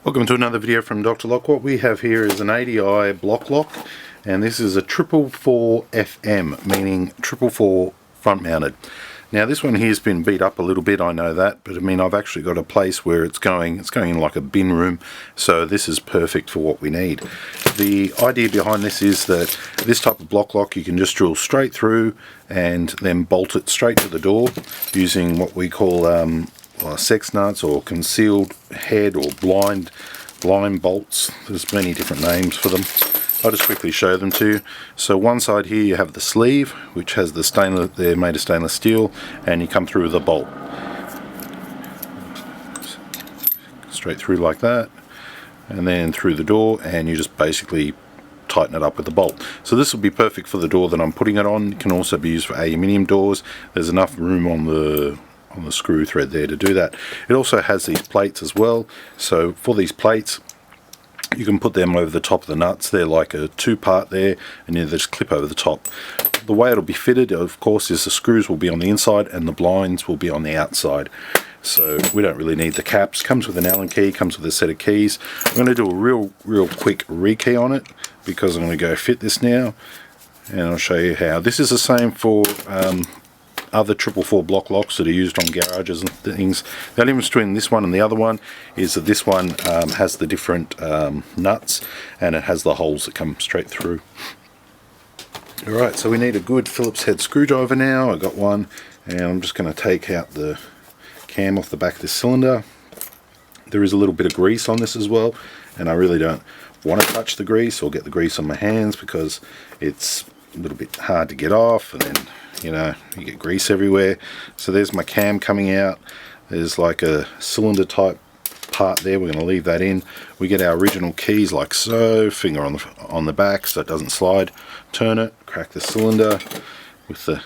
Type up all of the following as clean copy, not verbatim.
Welcome to another video from Dr. Lock. What we have here is an ADI BlockLok, and this is a 444FM, meaning 444 front mounted. Now this one here has been beat up a little bit, I know that, but I mean I've actually got a place where it's going in like a bin room, so this is perfect for what we need. The idea behind this is that this type of BlockLok you can just drill straight through and then bolt it straight to the door using what we call sex nuts or concealed head or blind bolts. There's many different names for them. I'll just quickly show them to you. So one side here you have the sleeve, which has the stainless, they're made of stainless steel, and you come through with a bolt straight through like that, and then through the door, and you just basically tighten it up with the bolt. So this will be perfect for the door that I'm putting it on. It can also be used for aluminium doors. There's enough room on the screw thread there to do that. It also has these plates as well, so for these plates you can put them over the top of the nuts. They're like a two-part there, and you just clip over the top. The way it'll be fitted, of course, is the screws will be on the inside and the blinds will be on the outside, so we don't really need the caps. Comes with an Allen key, comes with a set of keys. I'm going to do a real quick rekey on it because I'm going to go fit this now, and I'll show you how. This is the same for other 444 BlockLoks that are used on garages and things. The only difference between this one and the other one is that this one has the different nuts, and it has the holes that come straight through. Alright, so we need a good Phillips head screwdriver now. I got one, and I'm just going to take out the cam off the back of this cylinder. There is a little bit of grease on this as well, and I really don't want to touch the grease or get the grease on my hands because it's a little bit hard to get off, and then you know, you get grease everywhere. So there's my cam coming out. There's like a cylinder type part there. We're going to leave that in. We get our original keys like so, finger on the back so it doesn't slide. Turn it, crack the cylinder with the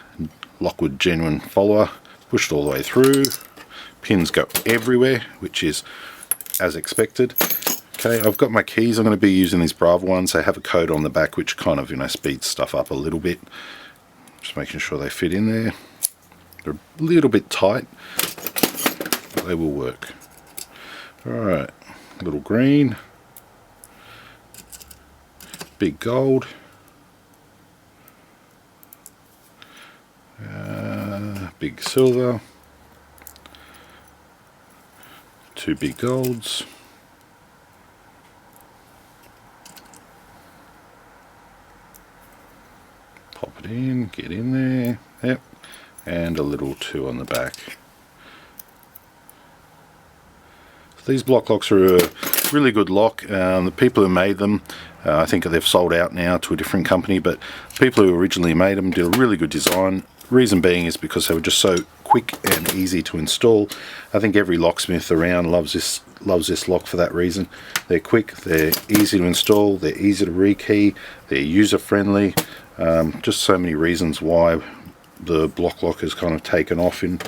Lockwood genuine follower, push it all the way through. Pins go everywhere, which is as expected. Okay, I've got my keys. I'm going to be using these Bravo ones. They have a code on the back which kind of, you know, speeds stuff up a little bit. Just making sure they fit in there. They're a little bit tight, but they will work. Alright, little green, big gold, big silver, two big golds, pop it in, get in there, yep, and a little 2 on the back. So these BlockLoks are a really good lock. The people who made them, I think they've sold out now to a different company, but people who originally made them did a really good design. Reason being is because they were just so quick and easy to install. I think every locksmith around loves this lock for that reason. They're quick, they're easy to install, they're easy to rekey, they're user friendly. Just so many reasons why the BlockLok has kind of taken off in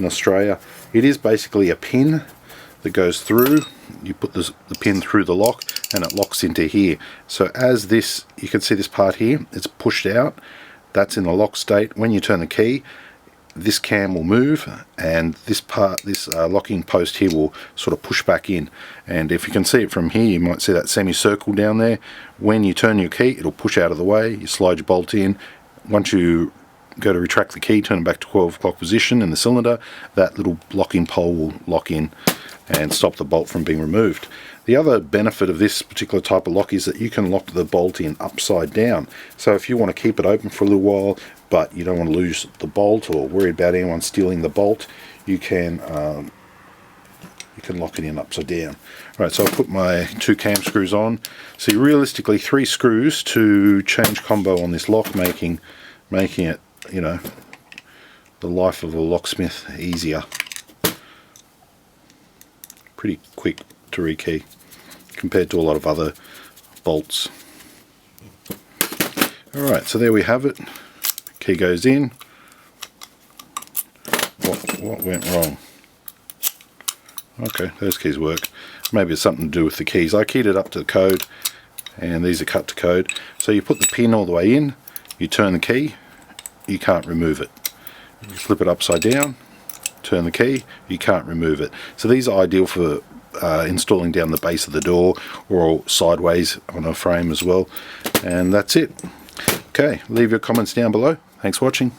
Australia. It is basically a pin that goes through. You put the pin through the lock and it locks into here. So as this, you can see this part here, it's pushed out. That's in the lock state. When you turn the key, this cam will move, and this part, this locking post here, will sort of push back in. And if you can see it from here, you might see that semicircle down there. When you turn your key, it'll push out of the way. You slide your bolt in. Once you go to retract the key, turn it back to 12 o'clock position in the cylinder, that little locking pole will lock in and stop the bolt from being removed. The other benefit of this particular type of lock is that you can lock the bolt in upside down. So if you want to keep it open for a little while, but you don't want to lose the bolt or worry about anyone stealing the bolt, you can lock it in upside down. Right, so I'll put my 2 cam screws on. So realistically 3 screws to change combo on this lock, making it, you know, the life of a locksmith easier. Pretty quick to rekey compared to a lot of other bolts. Alright, so there we have it. Key goes in. What went wrong? Okay, those keys work. Maybe it's something to do with the keys. I keyed it up to the code, and these are cut to code. So you put the pin all the way in, you turn the key, you can't remove it. You flip it upside down, turn the key, you can't remove it. So these are ideal for installing down the base of the door or sideways on a frame as well. And that's it. Okay, leave your comments down below. Thanks for watching.